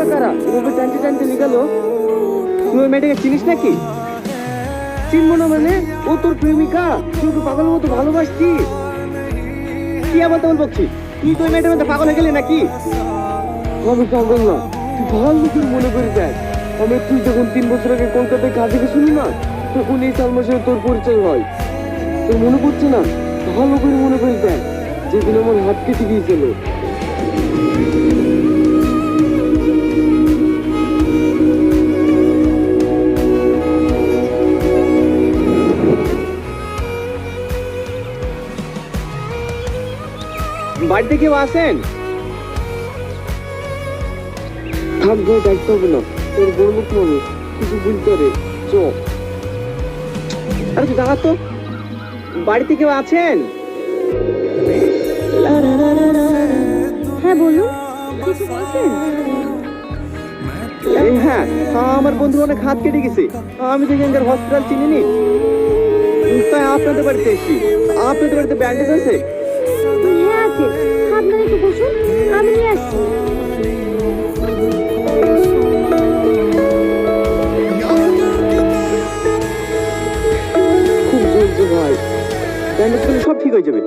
মেয়েটা কারা এভাবে টানতে টানতে নিকালো? তুই ওই মেয়েটাকে চিনিস নাকি? চিনবো না মানে? ও তোর প্রেমিকা, তুই ওকে পাগলের মতো ভালোবাসছিস। কি আবার তেমন বলছিস? তুই তো ওই মেয়েটার মধ্যে পাগল হয়ে গেলি নাকি? আমি পাগল না, তুই ভালো করে মনে করে দেখ। তুই যখন 3 বছর আগে কলকাতায় কাজে গেছিলি না, তখন এই সালমার সাথে তোর পরিচয় হয়। তোর মনে পড়ছে না? ভালো করে মনে করে দেখ, যেদিন আমার হাত কেটে গিয়েছিল। বাড়িতে কেউ আসেন? থাক ভাই, দেখতে হবে না, তোর বড় লোক মানুষ, কিছু বুঝতে রে। চ, আরে তুই দাঁড়া তো। বাড়িতে কেউ আছেন? হ্যাঁ বলুন, কিছু বলছেন? হ্যাঁ, আমার বন্ধু অনেক হাত কেটে গেছে। আমি তো এখানকার হসপিটাল চিনিনি, তাই আপনাদের বাড়িতে এসেছি। আপনাদের বাড়িতে ব্যান্ডেজ আছে? হ্যাঁ আছে, আপনারা একটু বসুন, আমি নিয়ে আসছি। খুব জলদি ভাই, ব্যান্ডেজ করলে সব ঠিক হয়ে যাবে।